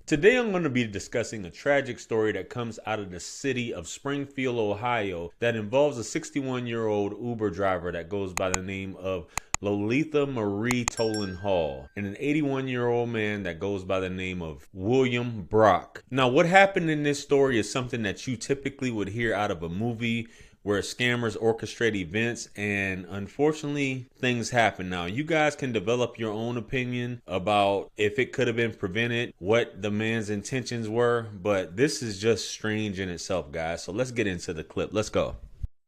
Today I'm going to be discussing a tragic story that comes out of the city of Springfield, Ohio, that involves a 61-year-old Uber driver that goes by the name of Loletha Hall and an 81-year-old man that goes by the name of William Brock. Now, what happened in this story is something that you typically would hear out of a movie where scammers orchestrate events, and unfortunately things happen. Now, you guys can develop your own opinion about if it could have been prevented, what the man's intentions were, but this is just strange in itself, guys. So let's get into the clip. Let's go.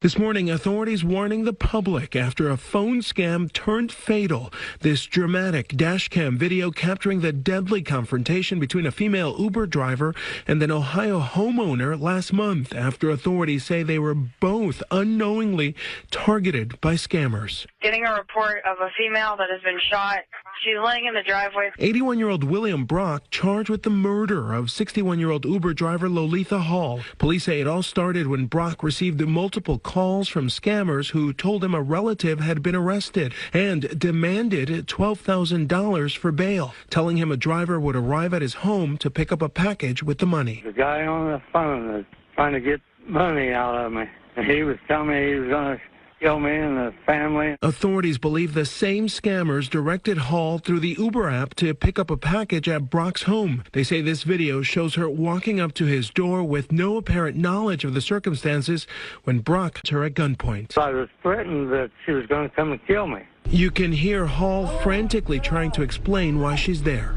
This morning, authorities warning the public after a phone scam turned fatal. This dramatic dashcam video capturing the deadly confrontation between a female Uber driver and an Ohio homeowner last month after authorities say they were both unknowingly targeted by scammers. Getting a report of a female that has been shot. She's laying in the driveway. 81-year-old William Brock charged with the murder of 61-year-old Uber driver Loletha Hall. Police say it all started when Brock received multiple calls from scammers who told him a relative had been arrested and demanded $12,000 for bail, telling him a driver would arrive at his home to pick up a package with the money. The guy on the phone was trying to get money out of me, and he was telling me he was going to kill me and the family. Authorities believe the same scammers directed Hall through the Uber app to pick up a package at Brock's home. They say this video shows her walking up to his door with no apparent knowledge of the circumstances when Brock took her at gunpoint. I was threatened that she was going to come and kill me. You can hear Hall frantically trying to explain why she's there.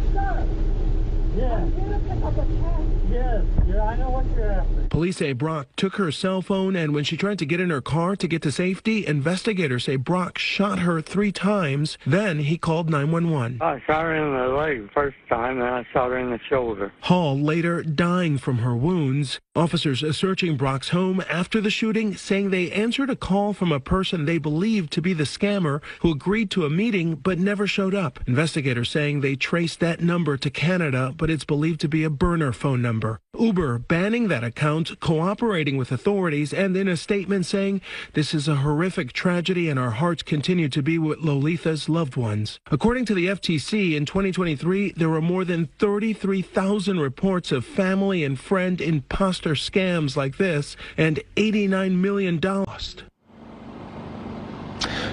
Yes, I know what you're after. Police say Brock took her cell phone, and when she tried to get in her car to get to safety, investigators say Brock shot her 3 times. Then he called 911. I shot her in the leg the first time, and I shot her in the shoulder. Hall later dying from her wounds. Officers searching Brock's home after the shooting, saying they answered a call from a person they believed to be the scammer who agreed to a meeting but never showed up. Investigators saying they traced that number to Canada, but it's believed to be a burner phone number. Uber banning that account, cooperating with authorities, and in a statement saying, "This is a horrific tragedy and our hearts continue to be with Loletha's loved ones." According to the FTC, in 2023, there were more than 33,000 reports of family and friend imposter scams like this, and $89 million lost.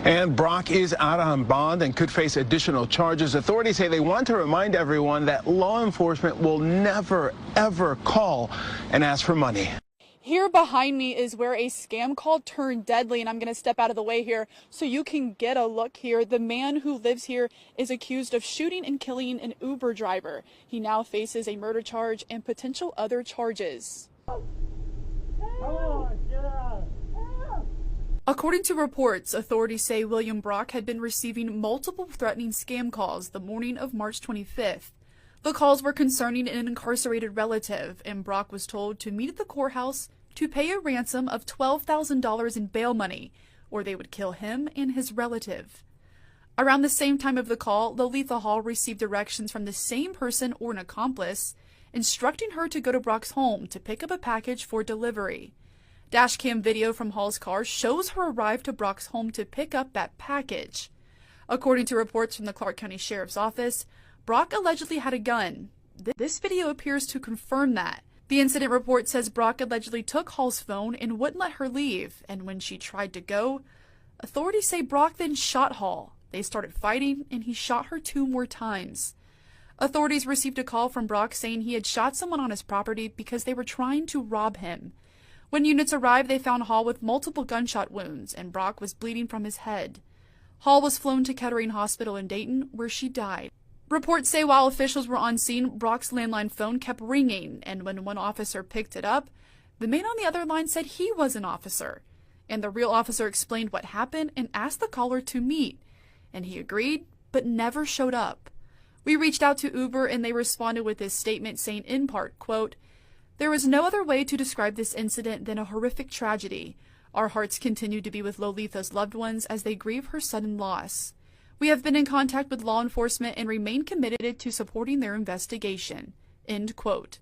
And Brock is out on bond and could face additional charges. Authorities say they want to remind everyone that law enforcement will never, ever call and ask for money. Here behind me is where a scam call turned deadly, and I'm going to step out of the way here so you can get a look here. The man who lives here is accused of shooting and killing an Uber driver. He now faces a murder charge and potential other charges. Come on, get out. According to reports, authorities say William Brock had been receiving multiple threatening scam calls the morning of March 25th. The calls were concerning an incarcerated relative, and Brock was told to meet at the courthouse to pay a ransom of $12,000 in bail money, or they would kill him and his relative. Around the same time of the call, Loletha Hall received directions from the same person or an accomplice, instructing her to go to Brock's home to pick up a package for delivery. Dashcam video from Hall's car shows her arrive to Brock's home to pick up that package. According to reports from the Clark County Sheriff's Office, Brock allegedly had a gun. This video appears to confirm that. The incident report says Brock allegedly took Hall's phone and wouldn't let her leave, and when she tried to go, authorities say Brock then shot Hall. They started fighting, and he shot her 2 more times. Authorities received a call from Brock saying he had shot someone on his property because they were trying to rob him. When units arrived, they found Hall with multiple gunshot wounds, and Brock was bleeding from his head. Hall was flown to Kettering Hospital in Dayton, where she died. Reports say while officials were on scene, Brock's landline phone kept ringing, and when one officer picked it up, the man on the other line said he was an officer. And the real officer explained what happened and asked the caller to meet, and he agreed, but never showed up. We reached out to Uber, and they responded with this statement saying in part, quote, "There is no other way to describe this incident than a horrific tragedy. Our hearts continue to be with Loletha's loved ones as they grieve her sudden loss. We have been in contact with law enforcement and remain committed to supporting their investigation." End quote.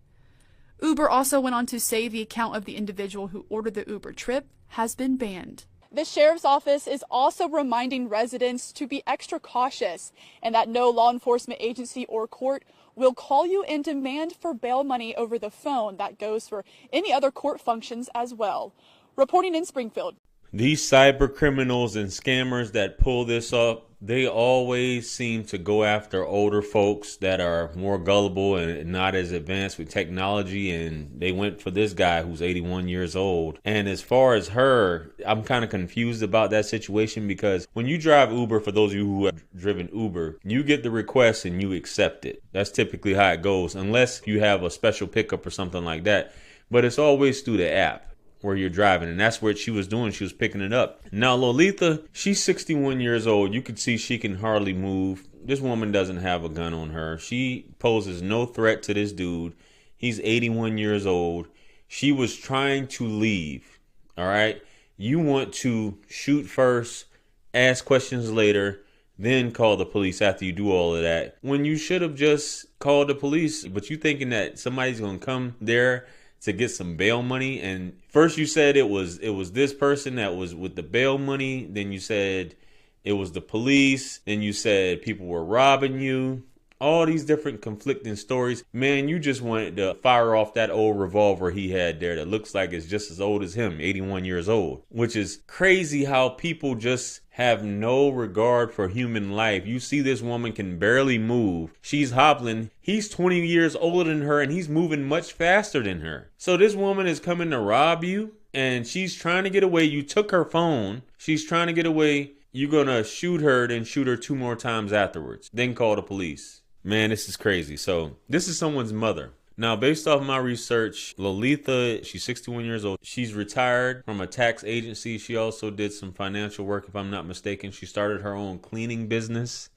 Uber also went on to say the account of the individual who ordered the Uber trip has been banned. The sheriff's office is also reminding residents to be extra cautious and that no law enforcement agency or court will call you and demand for bail money over the phone. That goes for any other court functions as well. Reporting in Springfield. These cyber criminals and scammers that pull this off, they always seem to go after older folks that are more gullible and not as advanced with technology. And they went for this guy who's 81 years old. And as far as her, I'm kind of confused about that situation, because when you drive Uber, for those of you who have driven Uber, you get the request and you accept it. That's typically how it goes, unless you have a special pickup or something like that. But it's always through the app where you're driving, and that's what she was doing. She was picking it up. Now Loletha, she's 61 years old. You can see she can hardly move. This woman doesn't have a gun on her. She poses no threat to this dude. He's 81 years old. She was trying to leave. All right, you want to shoot first, ask questions later, then call the police after you do all of that, when you should have just called the police. But you thinking that somebody's gonna come there to get some bail money. And first you said it was this person that was with the bail money, then you said it was the police, then you said people were robbing you. All these different conflicting stories. Man, you just wanted to fire off that old revolver he had there that looks like it's just as old as him, 81 years old. Which is crazy how people just have no regard for human life. You see this woman can barely move. She's hobbling. He's 20 years older than her and he's moving much faster than her. So this woman is coming to rob you and she's trying to get away. You took her phone. She's trying to get away. You're gonna shoot her, then shoot her 2 more times afterwards. Then call the police. Man, this is crazy. So this is someone's mother. Now, based off my research, Loletha, she's 61 years old. She's retired from a tax agency. She also did some financial work, if I'm not mistaken. She started her own cleaning business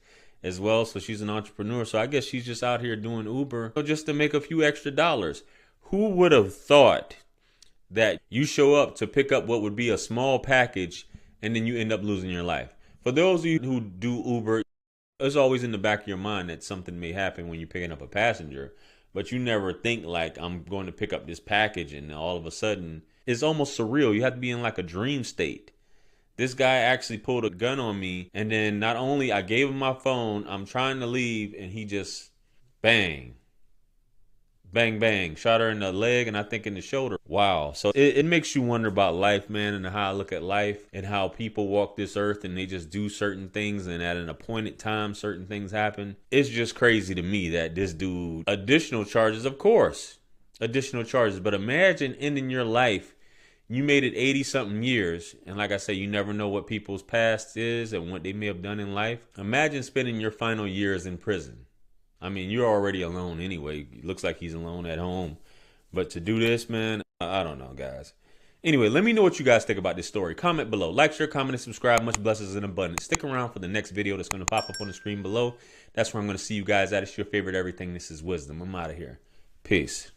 as well. So she's an entrepreneur. So I guess she's just out here doing Uber just to make a few extra dollars. Who would have thought that you show up to pick up what would be a small package and then you end up losing your life? For those of you who do Uber, it's always in the back of your mind that something may happen when you're picking up a passenger, but you never think like, I'm going to pick up this package and all of a sudden it's almost surreal. You have to be in like a dream state. This guy actually pulled a gun on me, and then not only I gave him my phone, I'm trying to leave, and he just bang, bang, bang, shot her in the leg and I think in the shoulder. Wow. So it makes you wonder about life, man, and how I look at life and how people walk this earth and they just do certain things, and at an appointed time certain things happen. It's just crazy to me that this dude, additional charges, of course, additional charges, but imagine ending your life. You made it 80 something years, and like I say, you never know what people's past is and what they may have done in life. Imagine spending your final years in prison. I mean, you're already alone anyway. It looks like he's alone at home. But to do this, man, I don't know, guys. Anyway, let me know what you guys think about this story. Comment below. Like, share, comment, and subscribe. Much blessings and abundance. Stick around for the next video that's going to pop up on the screen below. That's where I'm going to see you guys at. It's your favorite everything. This is Wisdom. I'm out of here. Peace.